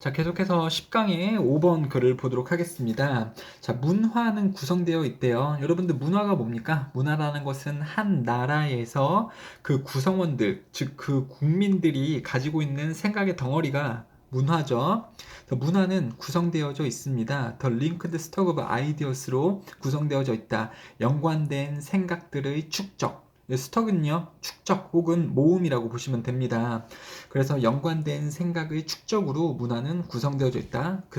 자, 계속해서 10강의 5번 글을 보도록 하겠습니다. 자, 문화는 구성되어 있대요. 여러분들 문화가 뭡니까? 문화라는 것은 한 나라에서 그 구성원들, 즉 그 국민들이 가지고 있는 생각의 덩어리가 문화죠. 문화는 구성되어져 있습니다. The linked stock of ideas로 구성되어져 있다. 연관된 생각들의 축적. 스톡은요, 축적 혹은 모음이라고 보시면 됩니다. 그래서 연관된 생각의 축적으로 문화는 구성되어져 있다. 그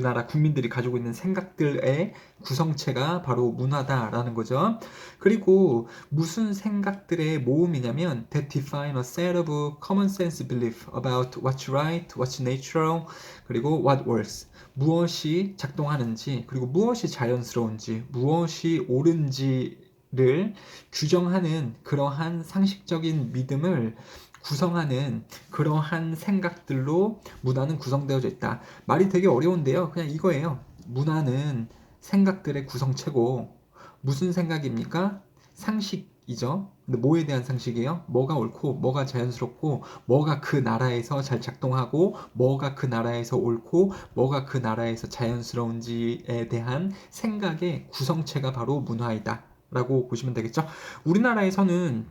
나라 국민들이 가지고 있는 생각들의 구성체가 바로 문화다라는 거죠. 그리고 무슨 생각들의 모음이냐면 that define a set of common sense belief about what's right, what's natural, 그리고 what works. 무엇이 작동하는지, 그리고 무엇이 자연스러운지, 무엇이 옳은지를 규정하는 그러한 상식적인 믿음을 구성하는 그러한 생각들로 문화는 구성되어져 있다. 말이 되게 어려운데요. 그냥 이거예요. 문화는 생각들의 구성체고 무슨 생각입니까? 상식이죠. 근데 뭐에 대한 상식이에요? 뭐가 옳고 뭐가 자연스럽고 뭐가 그 나라에서 잘 작동하고 뭐가 그 나라에서 옳고 뭐가 그 나라에서 자연스러운지에 대한 생각의 구성체가 바로 문화이다 라고 보시면 되겠죠. 우리나라에서는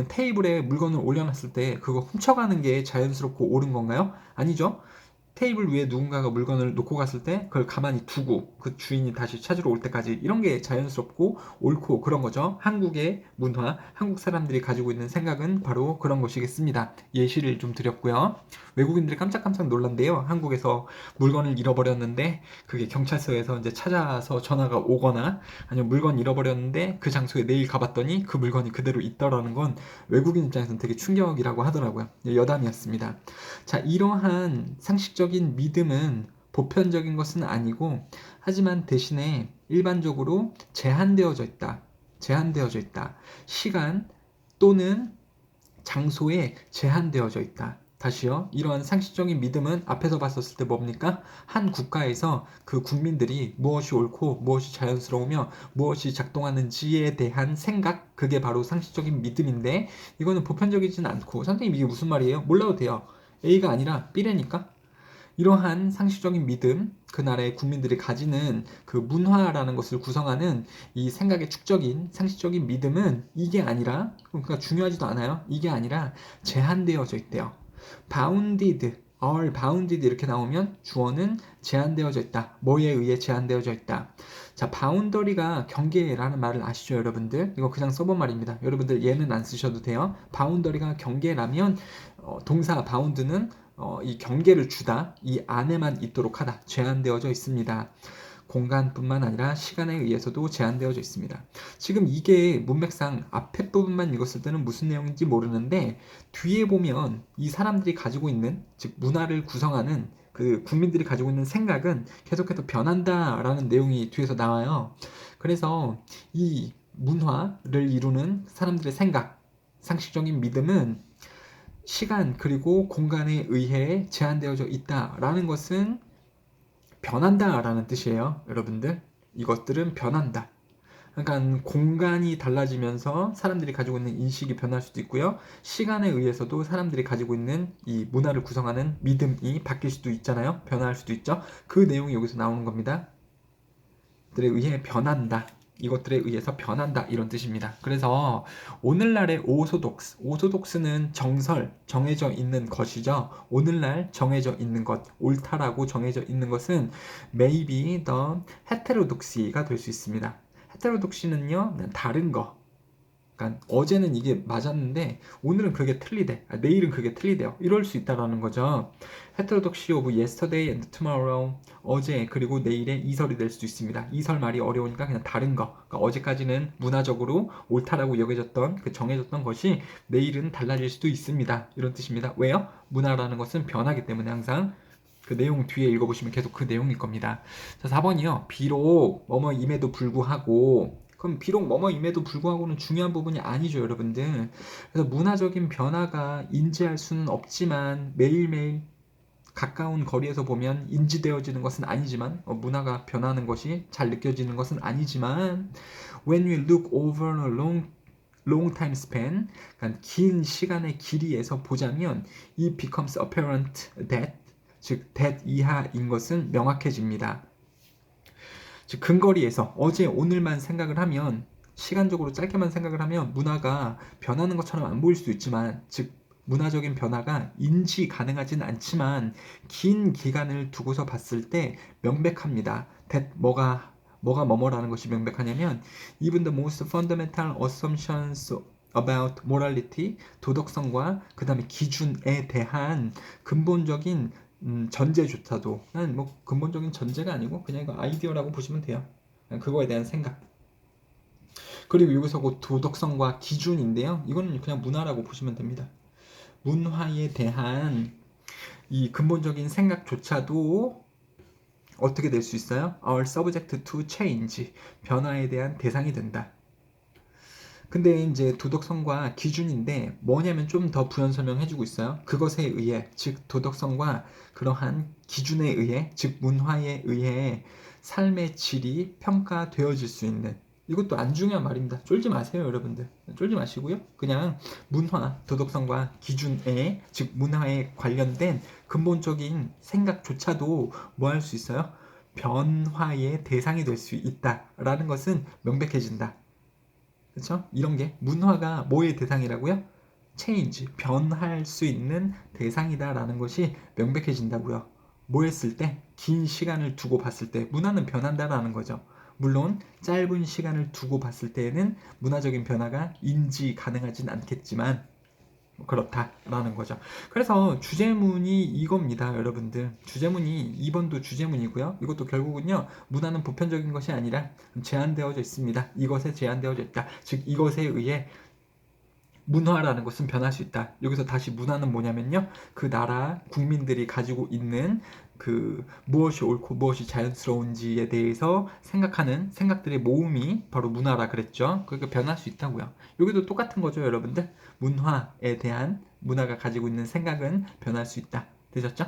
테이블에 물건을 올려놨을 때 그거 훔쳐가는 게 자연스럽고 옳은 건가요? 아니죠. 테이블 위에 누군가가 물건을 놓고 갔을 때 그걸 가만히 두고 그 주인이 다시 찾으러 올 때까지 이런 게 자연스럽고 옳고 그런 거죠. 한국의 문화, 한국 사람들이 가지고 있는 생각은 바로 그런 것이겠습니다. 예시를 좀 드렸고요. 외국인들이 깜짝깜짝 놀란대요. 한국에서 물건을 잃어버렸는데 그게 경찰서에서 이제 찾아서 전화가 오거나 아니면 물건 잃어버렸는데 그 장소에 내일 가봤더니 그 물건이 그대로 있더라는 건 외국인 입장에서는 되게 충격이라고 하더라고요. 여담이었습니다. 자, 이러한 상식적인 믿음은 보편적인 것은 아니고, 하지만 대신에 일반적으로 제한되어져 있다. 제한되어져 있다. 시간 또는 장소에 제한되어져 있다. 다시요. 이러한 상식적인 믿음은 앞에서 봤었을 때 뭡니까? 한 국가에서 그 국민들이 무엇이 옳고 무엇이 자연스러우며 무엇이 작동하는지에 대한 생각, 그게 바로 상식적인 믿음인데 이거는 보편적이진 않고 선생님 이게 무슨 말이에요? 몰라도 돼요. A가 아니라 B라니까? 이러한 상식적인 믿음, 그 나라의 국민들이 가지는 그 문화라는 것을 구성하는 이 생각의 축적인 상식적인 믿음은 이게 아니라, 그러니까 중요하지도 않아요. 이게 아니라 제한되어져 있대요. bounded, are bounded 이렇게 나오면 주어는 제한되어져 있다. 뭐에 의해 제한되어져 있다. 자, 바운더리가 경계라는 말을 아시죠, 여러분들? 이거 그냥 써본 말입니다. 여러분들 얘는 안 쓰셔도 돼요. 바운더리가 경계라면 동사 바운드는 이 경계를 주다, 이 안에만 있도록 하다, 제한되어져 있습니다. 공간뿐만 아니라 시간에 의해서도 제한되어져 있습니다. 지금 이게 문맥상 앞에 부분만 읽었을 때는 무슨 내용인지 모르는데 뒤에 보면 이 사람들이 가지고 있는, 즉 문화를 구성하는 그 국민들이 가지고 있는 생각은 계속해서 변한다라는 내용이 뒤에서 나와요. 그래서 이 문화를 이루는 사람들의 생각, 상식적인 믿음은 시간 그리고 공간에 의해 제한되어져 있다라는 것은 변한다라는 뜻이에요. 여러분들, 이것들은 변한다. 그러니까 공간이 달라지면서 사람들이 가지고 있는 인식이 변할 수도 있고요. 시간에 의해서도 사람들이 가지고 있는 이 문화를 구성하는 믿음이 바뀔 수도 있잖아요. 변할 수도 있죠. 그 내용이 여기서 나오는 겁니다. 들에 의해 변한다. 이것들에 의해서 변한다. 이런 뜻입니다. 그래서 오늘날의 오소독스는 정설, 정해져 있는 것이죠. 오늘날 정해져 있는 것, 옳다라고 정해져 있는 것은 maybe the heterodoxy가 될 수 있습니다. heterodoxy는요, 다른 거. 그러니까 어제는 이게 맞았는데 오늘은 그게 틀리대. 내일은 그게 틀리대요. 이럴 수 있다라는 거죠. heterodoxy of yesterday and tomorrow. 어제 그리고 내일의 이설이 될 수도 있습니다. 이설 말이 어려우니까 그냥 다른 거. 그러니까 어제까지는 문화적으로 옳다라고 여겨졌던 그 정해졌던 것이 내일은 달라질 수도 있습니다. 이런 뜻입니다. 왜요? 문화라는 것은 변하기 때문에 항상 그 내용 뒤에 읽어보시면 계속 그 내용일 겁니다. 자, 4번이요. 비록 뭐뭐임에도 불구하고, 그럼 비록 뭐뭐임에도 불구하고는 중요한 부분이 아니죠, 여러분들. 그래서 문화적인 변화가 인지할 수는 없지만 매일매일 가까운 거리에서 보면 인지되어지는 것은 아니지만 문화가 변하는 것이 잘 느껴지는 것은 아니지만 when we look over a long time span, 그러니까 긴 시간의 길이에서 보자면 it becomes apparent that 즉 that 이하인 것은 명확해집니다. 즉 근거리에서 어제 오늘만 생각을 하면 시간적으로 짧게만 생각을 하면 문화가 변하는 것처럼 안 보일 수도 있지만 즉 문화적인 변화가 인지 가능하진 않지만 긴 기간을 두고서 봤을 때 명백합니다. that 뭐뭐라는 것이 명백하냐면 even the most fundamental assumptions about morality 도덕성과 그 다음에 기준에 대한 근본적인 전제조차도 난 뭐 근본적인 전제가 아니고 그냥 이거 아이디어라고 보시면 돼요. 그거에 대한 생각. 그리고 여기서 그 도덕성과 기준인데요. 이거는 그냥 문화라고 보시면 됩니다. 문화에 대한 이 근본적인 생각조차도 어떻게 될 수 있어요? are subject to change. 변화에 대한 대상이 된다. 근데 이제 도덕성과 기준인데 뭐냐면 좀 더 부연 설명해주고 있어요. 그것에 의해, 즉 도덕성과 그러한 기준에 의해, 즉 문화에 의해 삶의 질이 평가되어질 수 있는 이것도 안 중요한 말입니다. 쫄지 마세요, 여러분들. 쫄지 마시고요. 그냥 문화, 도덕성과 기준에, 즉 문화에 관련된 근본적인 생각조차도 뭐 할 수 있어요? 변화의 대상이 될 수 있다라는 것은 명백해진다. 그렇죠? 이런 게 문화가 뭐의 대상이라고요? change, 변할 수 있는 대상이다라는 것이 명백해진다고요. 뭐 했을 때? 긴 시간을 두고 봤을 때 문화는 변한다라는 거죠. 물론 짧은 시간을 두고 봤을 때에는 문화적인 변화가 인지 가능하진 않겠지만 그렇다라는 거죠. 그래서 주제문이 이겁니다, 여러분들. 주제문이 2번도 주제문이고요. 이것도 결국은요, 문화는 보편적인 것이 아니라 제한되어져 있습니다. 이것에 제한되어져 있다. 즉 이것에 의해 문화라는 것은 변할 수 있다. 여기서 다시 문화는 뭐냐면요, 그 나라 국민들이 가지고 있는 그 무엇이 옳고 무엇이 자연스러운지에 대해서 생각하는 생각들의 모음이 바로 문화라 그랬죠. 그러니까 변할 수 있다고요. 여기도 똑같은 거죠, 여러분들. 문화에 대한 문화가 가지고 있는 생각은 변할 수 있다. 되셨죠?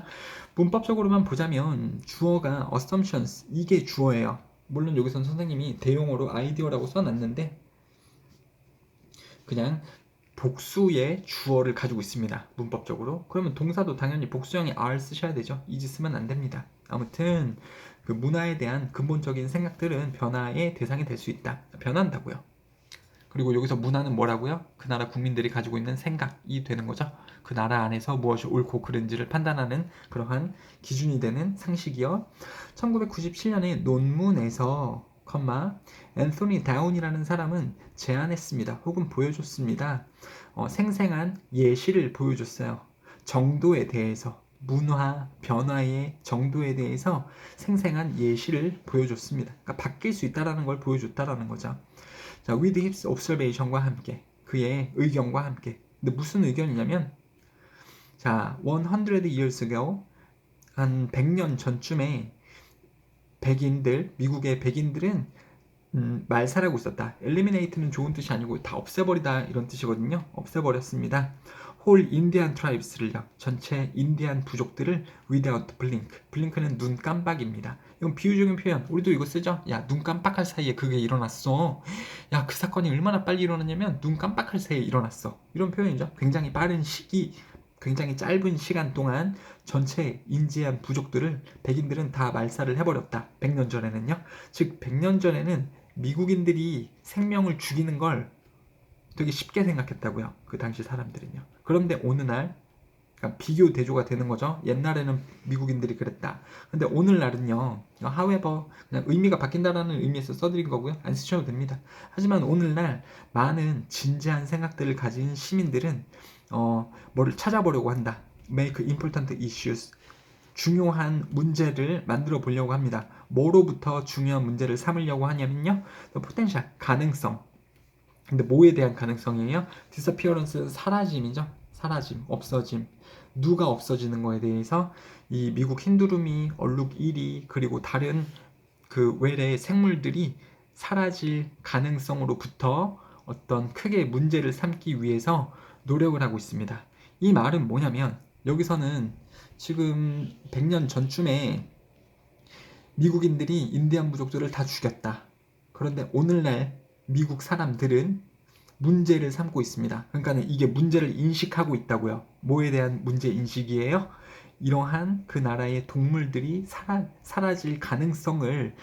문법적으로만 보자면 주어가 assumptions 이게 주어예요. 물론 여기선 선생님이 대용어로 아이디어라고 써놨는데 그냥 복수의 주어를 가지고 있습니다. 문법적으로. 그러면 동사도 당연히 복수형의 are 쓰셔야 되죠. is 쓰면 안 됩니다. 아무튼 그 문화에 대한 근본적인 생각들은 변화의 대상이 될 수 있다. 변한다고요. 그리고 여기서 문화는 뭐라고요? 그 나라 국민들이 가지고 있는 생각이 되는 거죠. 그 나라 안에서 무엇이 옳고 그른지를 판단하는 그러한 기준이 되는 상식이요. 1997년에 논문에서 앤소니 다운이라는 사람은 제안했습니다. 혹은 보여줬습니다. 생생한 예시를 보여줬어요. 정도에 대해서, 문화 변화의 정도에 대해서 생생한 예시를 보여줬습니다. 그러니까 바뀔 수 있다는 걸 보여줬다는 거죠. 자, with his observation과 함께, 그의 의견과 함께. 근데 무슨 의견이냐면, 자, 100 years ago, 한 100년 전쯤에 미국의 백인들은 말살하고 있었다. eliminate는 좋은 뜻이 아니고 다 없애버리다 이런 뜻이거든요. 없애버렸습니다. whole Indian tribes를요. 전체 인디안 부족들을 without blink. blink는 눈 깜빡입니다. 이건 비유적인 표현. 우리도 이거 쓰죠. 야, 눈 깜빡할 사이에 그게 일어났어. 야, 그 사건이 얼마나 빨리 일어났냐면 눈 깜빡할 사이에 일어났어. 이런 표현이죠. 굉장히 빠른 시기, 굉장히 짧은 시간 동안 전체 인디안 부족들을 백인들은 다 말살을 해버렸다. 100년 전에는요. 즉 100년 전에는 미국인들이 생명을 죽이는 걸 되게 쉽게 생각했다고요. 그 당시 사람들은요. 그런데 어느 날 그러니까 비교 대조가 되는 거죠. 옛날에는 미국인들이 그랬다. 근데 오늘날은요. however 그냥 의미가 바뀐다라는 의미에서 써드린 거고요. 안 쓰셔도 됩니다. 하지만 오늘날 많은 진지한 생각들을 가진 시민들은 뭐를 찾아보려고 한다. make important issues 중요한 문제를 만들어 보려고 합니다. 뭐로부터 중요한 문제를 삼으려고 하냐면요. potential, 가능성. 근데 뭐에 대한 가능성이에요? disappearance, 사라짐이죠. 사라짐, 없어짐. 누가 없어지는 거에 대해서 이 미국 흰두루미, 얼룩이리 그리고 다른 그 외래의 생물들이 사라질 가능성으로부터 어떤 크게 문제를 삼기 위해서 노력을 하고 있습니다. 이 말은 뭐냐면 여기서는 지금 100년 전쯤에 미국인들이 인디안 부족들을 다 죽였다. 그런데 오늘날 미국 사람들은 문제를 삼고 있습니다. 그러니까 이게 문제를 인식하고 있다고요. 뭐에 대한 문제 인식이에요? 이러한 그 나라의 동물들이 사라질 가능성을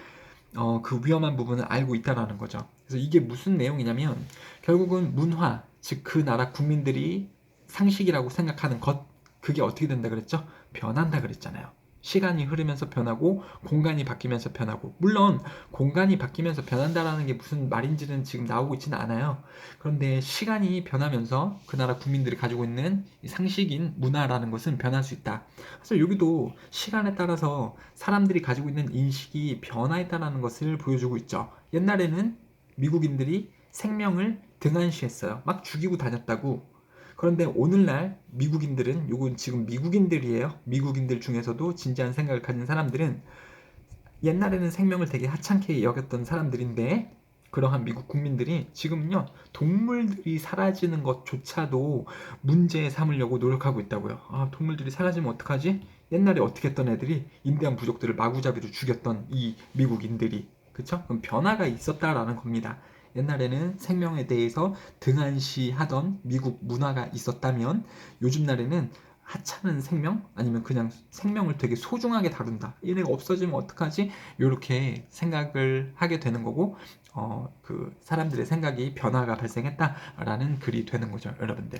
그 위험한 부분을 알고 있다라는 거죠. 그래서 이게 무슨 내용이냐면 결국은 문화, 즉 그 나라 국민들이 상식이라고 생각하는 것, 그게 어떻게 된다 그랬죠? 변한다 그랬잖아요. 시간이 흐르면서 변하고 공간이 바뀌면서 변하고, 물론 공간이 바뀌면서 변한다라는 게 무슨 말인지는 지금 나오고 있지는 않아요. 그런데 시간이 변하면서 그 나라 국민들이 가지고 있는 상식인 문화라는 것은 변할 수 있다. 그래서 여기도 시간에 따라서 사람들이 가지고 있는 인식이 변화했다는 것을 보여주고 있죠. 옛날에는 미국인들이 생명을 등한시했어요. 막 죽이고 다녔다고. 그런데 오늘날 미국인들은, 요건 지금 미국인들이에요. 미국인들 중에서도 진지한 생각을 가진 사람들은 옛날에는 생명을 되게 하찮게 여겼던 사람들인데, 그러한 미국 국민들이 지금은요, 동물들이 사라지는 것조차도 문제 삼으려고 노력하고 있다고요. 아, 동물들이 사라지면 어떡하지? 옛날에 어떻게 했던 애들이 인디안 부족들을 마구잡이로 죽였던 이 미국인들이, 그쵸? 그럼 변화가 있었다라는 겁니다. 옛날에는 생명에 대해서 등한시하던 미국 문화가 있었다면, 요즘 날에는 하찮은 생명? 아니면 그냥 생명을 되게 소중하게 다룬다. 얘네가 없어지면 어떡하지? 이렇게 생각을 하게 되는 거고, 그 사람들의 생각이 변화가 발생했다라는 글이 되는 거죠, 여러분들.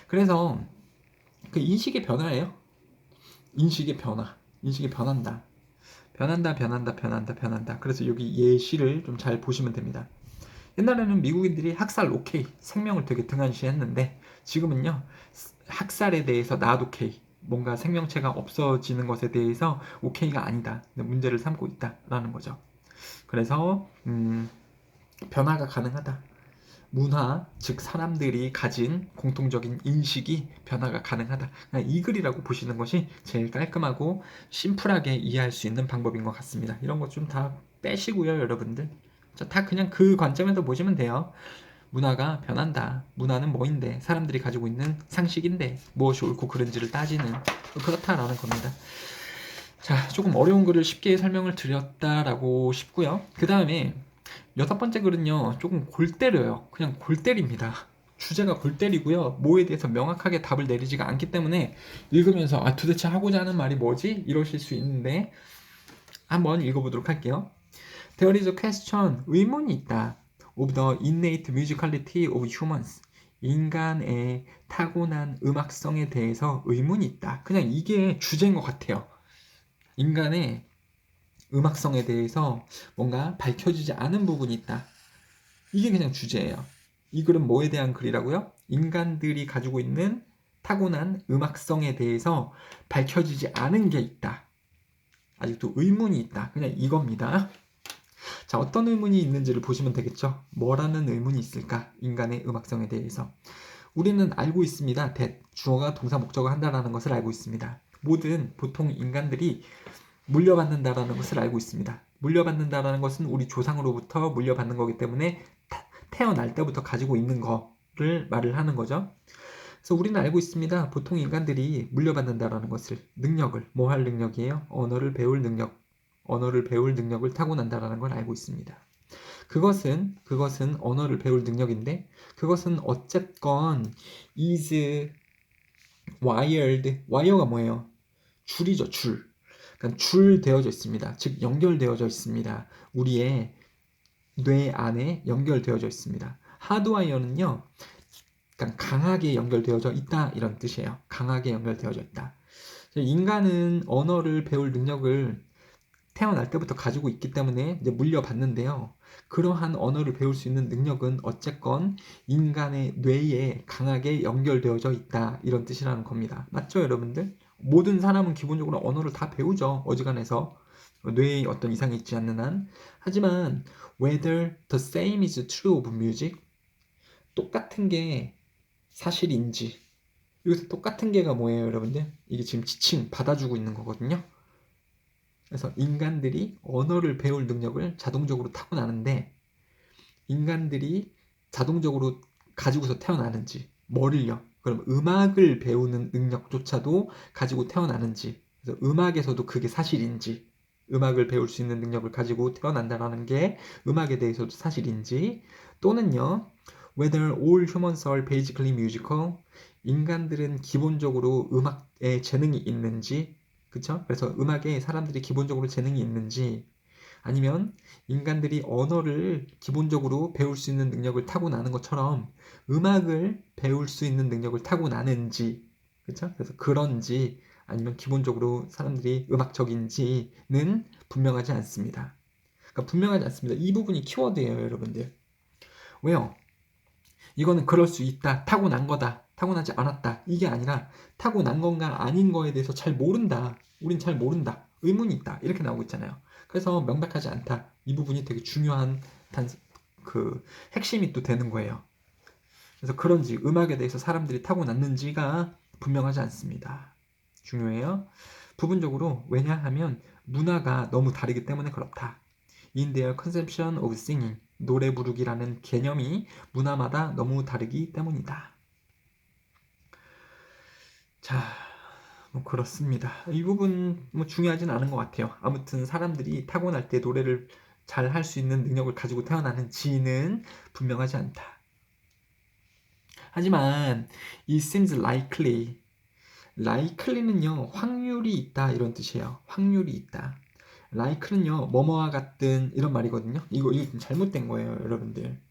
그래서 그 인식의 변화예요. 인식의 변화. 인식이 변한다. 변한다, 변한다, 변한다, 변한다. 그래서 여기 예시를 좀 잘 보시면 됩니다. 옛날에는 미국인들이 학살 오케이, 생명을 되게 등한시했는데, 지금은요, 학살에 대해서 not 오케이, 뭔가 생명체가 없어지는 것에 대해서 오케이가 아니다, 문제를 삼고 있다라는 거죠. 그래서 변화가 가능하다. 문화, 즉 사람들이 가진 공통적인 인식이 변화가 가능하다. 그냥 이 글이라고 보시는 것이 제일 깔끔하고 심플하게 이해할 수 있는 방법인 것 같습니다. 이런 것 좀 다 빼시고요, 여러분들. 다 그냥 그 관점에서 보시면 돼요. 문화가 변한다. 문화는 뭐인데, 사람들이 가지고 있는 상식인데 무엇이 옳고 그른지를 따지는, 그렇다라는 겁니다. 자, 조금 어려운 글을 쉽게 설명을 드렸다라고 싶고요. 그 다음에 6번째 글은요, 조금 골 때려요. 그냥 골 때립니다. 주제가 골 때리고요, 뭐에 대해서 명확하게 답을 내리지가 않기 때문에 읽으면서 도대체 하고자 하는 말이 뭐지? 이러실 수 있는데, 한번 읽어보도록 할게요. There is a question, 의문이 있다, of the innate musicality of humans. 인간의 타고난 음악성에 대해서 의문이 있다. 그냥 이게 주제인 것 같아요. 인간의 음악성에 대해서 뭔가 밝혀지지 않은 부분이 있다. 이게 그냥 주제예요. 이 글은 뭐에 대한 글이라고요? 인간들이 가지고 있는 타고난 음악성에 대해서 밝혀지지 않은 게 있다. 아직도 의문이 있다. 그냥 이겁니다. 자, 어떤 의문이 있는지를 보시면 되겠죠. 뭐라는 의문이 있을까? 인간의 음악성에 대해서. 우리는 알고 있습니다. 주어가 동사 목적어 한다라는 것을 알고 있습니다. 보통 인간들이 물려받는다라는 것을 알고 있습니다. 물려받는다라는 것은 우리 조상으로부터 물려받는 거기 때문에 태어날 때부터 가지고 있는 거를 말을 하는 거죠. 그래서 우리는 알고 있습니다. 보통 인간들이 물려받는다라는 것을, 능력을, 뭐 할 능력이에요? 언어를 배울 능력을 타고난다라는 걸 알고 있습니다. 그것은 언어를 배울 능력인데, 그것은 어쨌건 is wire가 뭐예요? 줄이죠, 줄. 그러니까 줄 되어져 있습니다. 즉 연결되어져 있습니다. 우리의 뇌 안에 연결되어져 있습니다. 하드와이어는요, 그러니까 강하게 연결되어져 있다, 이런 뜻이에요. 강하게 연결되어져 있다. 인간은 언어를 배울 능력을 태어날 때부터 가지고 있기 때문에 이제 물려받는데요. 그러한 언어를 배울 수 있는 능력은 어쨌건 인간의 뇌에 강하게 연결되어져 있다, 이런 뜻이라는 겁니다. 맞죠, 여러분들? 모든 사람은 기본적으로 언어를 다 배우죠. 어지간해서. 뇌에 어떤 이상이 있지 않는 한. 하지만 whether the same is true of music, 똑같은 게 사실인지, 여기서 똑같은 게가 뭐예요, 여러분들? 이게 지금 지칭 받아주고 있는 거거든요. 그래서 인간들이 언어를 배울 능력을 자동적으로 타고나는데, 인간들이 자동적으로 가지고서 태어나는지, 뭐를요? 그럼 음악을 배우는 능력조차도 가지고 태어나는지, 그래서 음악에서도 그게 사실인지, 음악을 배울 수 있는 능력을 가지고 태어난다라는 게 음악에 대해서도 사실인지, 또는요, whether all humans are basically musical, 인간들은 기본적으로 음악에 재능이 있는지, 그쵸? 그래서 음악에 사람들이 기본적으로 재능이 있는지, 아니면 인간들이 언어를 기본적으로 배울 수 있는 능력을 타고나는 것처럼 음악을 배울 수 있는 능력을 타고나는지, 그쵸? 그래서 그런지 아니면 기본적으로 사람들이 음악적인지는 분명하지 않습니다. 그러니까 분명하지 않습니다. 이 부분이 키워드예요, 여러분들. 왜요? 이거는 그럴 수 있다, 타고난 거다, 타고나지 않았다, 이게 아니라 타고난 건가 아닌 거에 대해서 잘 모른다, 우린 잘 모른다, 의문이 있다, 이렇게 나오고 있잖아요. 그래서 명백하지 않다, 이 부분이 되게 중요한 그 핵심이 또 되는 거예요. 그래서 그런지 음악에 대해서 사람들이 타고났는지가 분명하지 않습니다. 중요해요. 부분적으로 왜냐하면 문화가 너무 다르기 때문에 그렇다. In their conception of singing, 노래 부르기라는 개념이 문화마다 너무 다르기 때문이다. 자, 뭐 그렇습니다. 이 부분 뭐 중요하진 않은 것 같아요. 아무튼 사람들이 타고날 때 노래를 잘 할 수 있는 능력을 가지고 태어나는지는 분명하지 않다. 하지만 it seems likely는요 확률이 있다 이런 뜻이에요. 확률이 있다. like는요 뭐뭐와 같은 이런 말이거든요. 이거 좀 잘못된 거예요, 여러분들.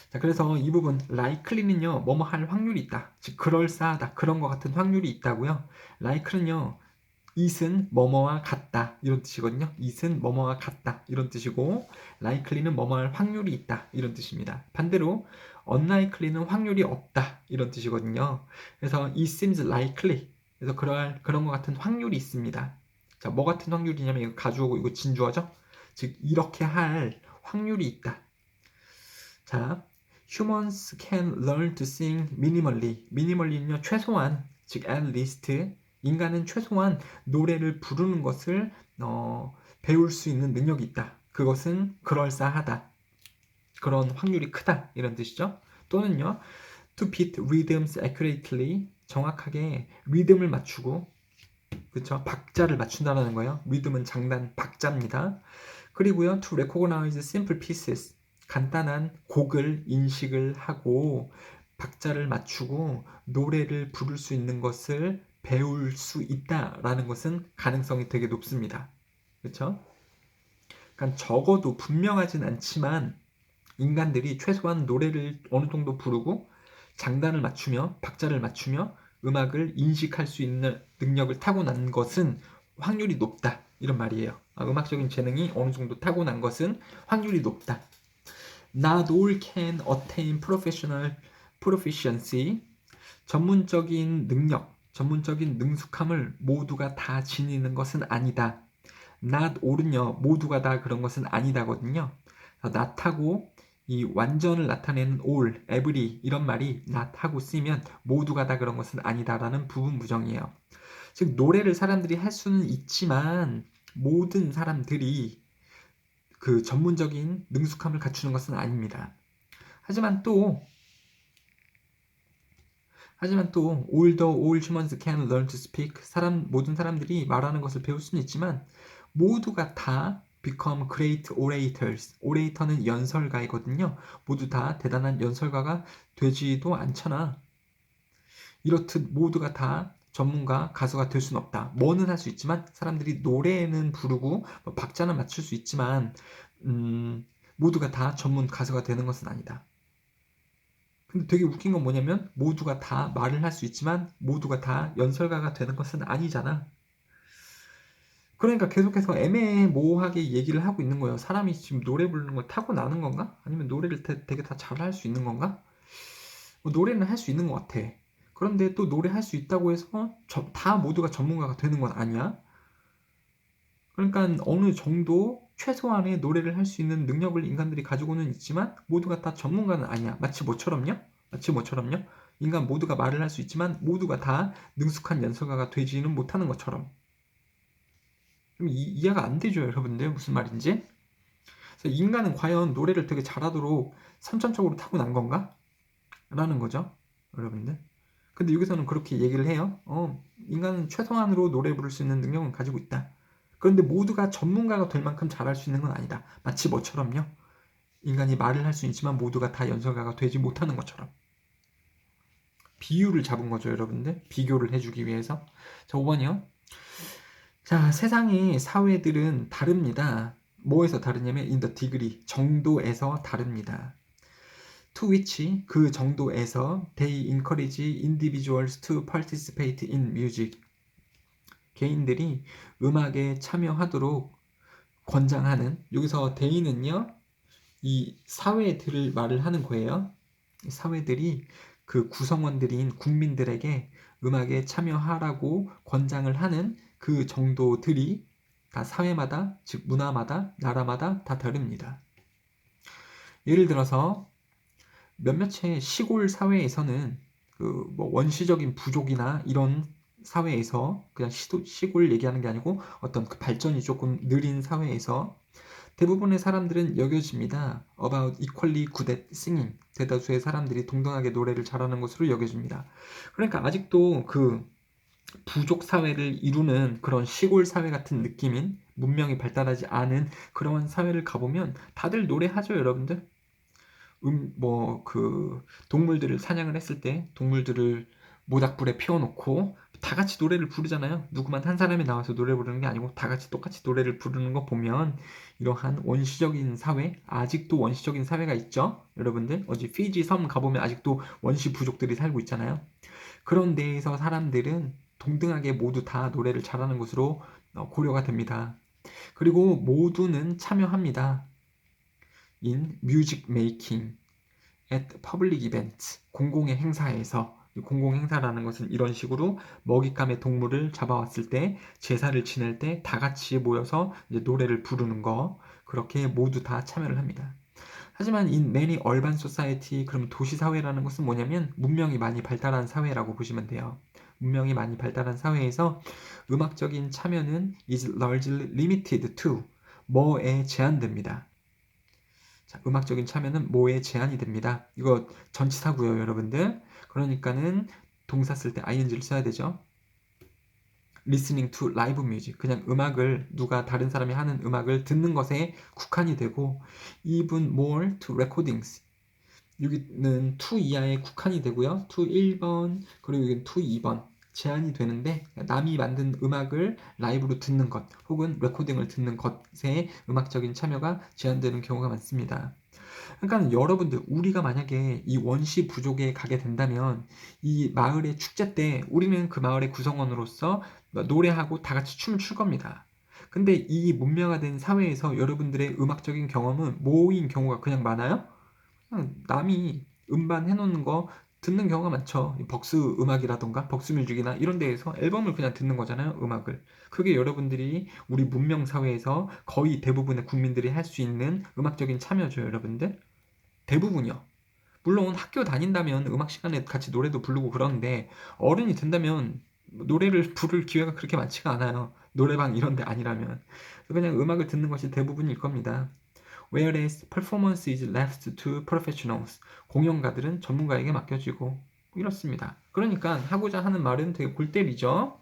자, 그래서 이 부분 likely는요 뭐뭐 할 확률이 있다, 즉 그럴싸하다, 그런 것 같은 확률이 있다고요. like는요 it은 뭐뭐와 같다 이런 뜻이거든요. it은 뭐뭐와 같다 이런 뜻이고, likely는 뭐뭐 할 확률이 있다 이런 뜻입니다. 반대로 unlikely는 확률이 없다 이런 뜻이거든요. 그래서 it seems likely, 그래서 그런 것 같은 확률이 있습니다. 자, 뭐 같은 확률이냐면 이거 가주어고 이거 진주어죠. 즉 이렇게 할 확률이 있다. 자, humans can learn to sing minimally. minimally는요 최소한, 즉 at least, 인간은 최소한 노래를 부르는 것을 배울 수 있는 능력이 있다. 그것은 그럴싸하다. 그런 확률이 크다 이런 뜻이죠. 또는요 to beat rhythms accurately, 정확하게 리듬을 맞추고, 그쵸, 박자를 맞춘다는 거예요. 리듬은 장단, 박자입니다. 그리고요 to recognize simple pieces, 간단한 곡을 인식을 하고 박자를 맞추고 노래를 부를 수 있는 것을 배울 수 있다라는 것은 가능성이 되게 높습니다. 그렇죠? 그러니까 적어도 분명하진 않지만 인간들이 최소한 노래를 어느 정도 부르고 장단을 맞추며 박자를 맞추며 음악을 인식할 수 있는 능력을 타고난 것은 확률이 높다 이런 말이에요. 음악적인 재능이 어느 정도 타고난 것은 확률이 높다. Not all can attain professional proficiency. 전문적인 능력, 전문적인 능숙함을 모두가 다 지니는 것은 아니다. Not all은요, 모두가 다 그런 것은 아니다거든요. not하고 이 완전을 나타내는 all, every 이런 말이 not하고 쓰이면 모두가 다 그런 것은 아니다라는 부분 부정이에요. 즉 노래를 사람들이 할 수는 있지만 모든 사람들이 그 전문적인 능숙함을 갖추는 것은 아닙니다. 하지만 또 all humans can learn to speak, 모든 사람들이 말하는 것을 배울 수는 있지만 모두가 다 become great orators. orator는 연설가이거든요. 모두 다 대단한 연설가가 되지도 않잖아. 이렇듯 모두가 다 전문가, 가수가 될 수는 없다. 뭐는 할 수 있지만 사람들이 노래는 부르고 박자는 맞출 수 있지만 모두가 다 전문 가수가 되는 것은 아니다. 근데 되게 웃긴 건 뭐냐면 모두가 다 말을 할 수 있지만 모두가 다 연설가가 되는 것은 아니잖아. 그러니까 계속해서 애매모호하게 얘기를 하고 있는 거예요. 사람이 지금 노래 부르는 걸 타고나는 건가? 아니면 노래를 되게 다 잘할 수 있는 건가? 노래는 할 수 있는 것 같아. 그런데 또 노래 할 수 있다고 해서 다 모두가 전문가가 되는 건 아니야. 그러니까 어느 정도 최소한의 노래를 할 수 있는 능력을 인간들이 가지고는 있지만 모두가 다 전문가는 아니야. 마치 뭐처럼요? 인간 모두가 말을 할 수 있지만 모두가 다 능숙한 연설가가 되지는 못하는 것처럼. 좀 이해가 안 되죠, 여러분들? 무슨 말인지? 그래서 인간은 과연 노래를 되게 잘하도록 선천적으로 타고난 건가? 라는 거죠, 여러분들. 근데 여기서는 그렇게 얘기를 해요. 인간은 최소한으로 노래 부를 수 있는 능력은 가지고 있다. 그런데 모두가 전문가가 될 만큼 잘할 수 있는 건 아니다. 마치 뭐처럼요? 인간이 말을 할 수 있지만 모두가 다 연설가가 되지 못하는 것처럼. 비유를 잡은 거죠, 여러분들. 비교를 해주기 위해서. 자, 5번이요. 자, 세상의 사회들은 다릅니다. 뭐에서 다르냐면 in the degree, 정도에서 다릅니다. To which, 그 정도에서 they encourage individuals to participate in music. 개인들이 음악에 참여하도록 권장하는, 여기서 they는요, 이 사회들을 말을 하는 거예요. 사회들이 그 구성원들인 국민들에게 음악에 참여하라고 권장을 하는 그 정도들이 다 사회마다, 즉 문화마다, 나라마다 다 다릅니다. 예를 들어서 몇몇의 시골 사회에서는 그 뭐 원시적인 부족이나 이런 사회에서, 그냥 시골 얘기하는 게 아니고 어떤 그 발전이 조금 느린 사회에서 대부분의 사람들은 여겨집니다. About equally good at singing. 대다수의 사람들이 동등하게 노래를 잘하는 것으로 여겨집니다. 그러니까 아직도 그 부족 사회를 이루는 그런 시골 사회 같은 느낌인, 문명이 발달하지 않은 그런 사회를 가보면 다들 노래하죠, 여러분들. 동물들을 사냥을 했을 때 동물들을 모닥불에 피워놓고 다 같이 노래를 부르잖아요. 누구만 한 사람이 나와서 노래 부르는 게 아니고 다 같이 똑같이 노래를 부르는 거 보면 이러한 원시적인 사회, 아직도 원시적인 사회가 있죠. 여러분들, 어제 피지 섬 가보면 아직도 원시 부족들이 살고 있잖아요. 그런 데에서 사람들은 동등하게 모두 다 노래를 잘하는 것으로 고려가 됩니다. 그리고 모두는 참여합니다. in music making at public events, 공공의 행사에서. 공공 행사라는 것은 이런 식으로 먹잇감의 동물을 잡아왔을 때, 제사를 지낼 때 다 같이 모여서 이제 노래를 부르는 거, 그렇게 모두 다 참여를 합니다. 하지만 in many urban society, 그럼 도시 사회라는 것은 뭐냐면 문명이 많이 발달한 사회라고 보시면 돼요. 문명이 많이 발달한 사회에서 음악적인 참여는 is largely limited to, 뭐에 제한됩니다. 자, 음악적인 참여는 뭐에 제한이 됩니다. 이거 전치사고요, 여러분들. 그러니까는 동사 쓸 때 ing를 써야 되죠. listening to live music, 그냥 음악을, 누가 다른 사람이 하는 음악을 듣는 것에 국한이 되고, even more to recordings, 여기는 to 이하에 국한이 되고요. to 1번, 그리고 여기는 to 2번 제한이 되는데, 남이 만든 음악을 라이브로 듣는 것 혹은 레코딩을 듣는 것에 음악적인 참여가 제한되는 경우가 많습니다. 그러니까 여러분들, 우리가 만약에 이 원시 부족에 가게 된다면 이 마을의 축제 때 우리는 그 마을의 구성원으로서 노래하고 다 같이 춤을 출 겁니다. 근데 이 문명화된 사회에서 여러분들의 음악적인 경험은 뭐인 경우가 그냥 많아요? 그냥 남이 음반 해놓는 거 듣는 경우가 많죠. 벅스 음악이라던가 벅스뮤직이나 이런 데에서 앨범을 그냥 듣는 거잖아요, 음악을. 그게 여러분들이 우리 문명 사회에서 거의 대부분의 국민들이 할 수 있는 음악적인 참여죠, 여러분들. 대부분이요. 물론 학교 다닌다면 음악 시간에 같이 노래도 부르고 그러는데, 어른이 된다면 노래를 부를 기회가 그렇게 많지가 않아요. 노래방 이런 데 아니라면. 그냥 음악을 듣는 것이 대부분일 겁니다. Whereas performance is left to professionals. 공연가들은 전문가에게 맡겨지고 이렇습니다. 그러니까 하고자 하는 말은 되게 골 때리죠.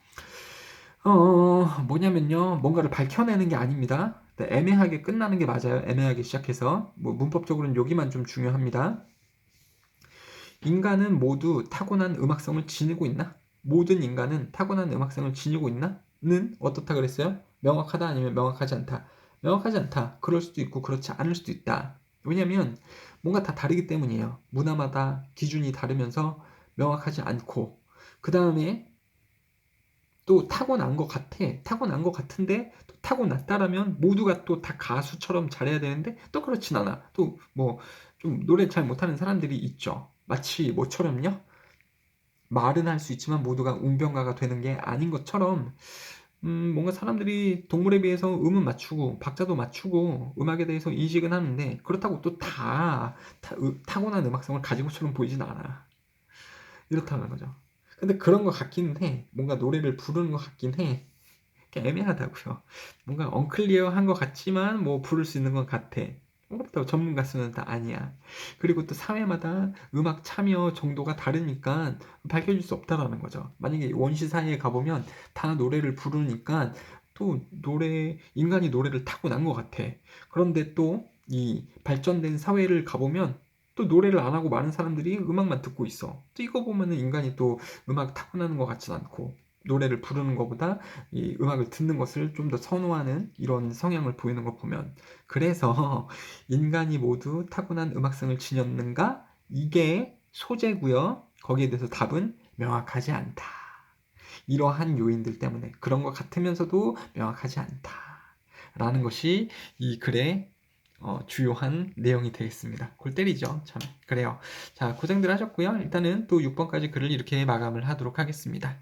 뭐냐면요, 뭔가를 밝혀내는 게 아닙니다. 애매하게 끝나는 게 맞아요. 애매하게 시작해서. 문법적으로는 여기만 좀 중요합니다. 인간은 모두 타고난 음악성을 지니고 있나? 모든 인간은 타고난 음악성을 지니고 있나? 는 어떻다 그랬어요? 명확하다 아니면 명확하지 않다? 명확하지 않다. 그럴 수도 있고 그렇지 않을 수도 있다. 왜냐면 뭔가 다 다르기 때문이에요. 문화마다 기준이 다르면서 명확하지 않고, 그 다음에 또 타고난 것 같아. 타고난 것 같은데 또 타고났다라면 모두가 또 다 가수처럼 잘해야 되는데 또 그렇진 않아. 또 뭐 좀 노래 잘 못하는 사람들이 있죠. 마치 뭐처럼요? 말은 할 수 있지만 모두가 운병가가 되는 게 아닌 것처럼, 뭔가 사람들이 동물에 비해서 음은 맞추고 박자도 맞추고 음악에 대해서 인식은 하는데, 그렇다고 또 다 타고난 음악성을 가진 것처럼 보이진 않아. 이렇다는 거죠. 근데 그런 것 같기는 해. 뭔가 노래를 부르는 것 같긴 해. 애매하다고요. 뭔가 언클리어한 것 같지만 뭐 부를 수 있는 것 같아. 그렇다고 전문 가수는 다 아니야. 그리고 또 사회마다 음악 참여 정도가 다르니까 밝혀질 수 없다라는 거죠. 만약에 원시 사회에 가보면 다 노래를 부르니까 또 인간이 노래를 타고난 것 같아. 그런데 또 이 발전된 사회를 가보면 또 노래를 안 하고 많은 사람들이 음악만 듣고 있어. 또 이거 보면은 인간이 또 음악 타고나는 것 같진 않고, 노래를 부르는 것보다 이 음악을 듣는 것을 좀 더 선호하는 이런 성향을 보이는 거 보면, 그래서 인간이 모두 타고난 음악성을 지녔는가? 이게 소재고요. 거기에 대해서 답은 명확하지 않다. 이러한 요인들 때문에 그런 것 같으면서도 명확하지 않다. 라는 것이 이 글의 주요한 내용이 되겠습니다. 골 때리죠. 참. 그래요. 자, 고생들 하셨고요. 일단은 또 6번까지 글을 이렇게 마감을 하도록 하겠습니다.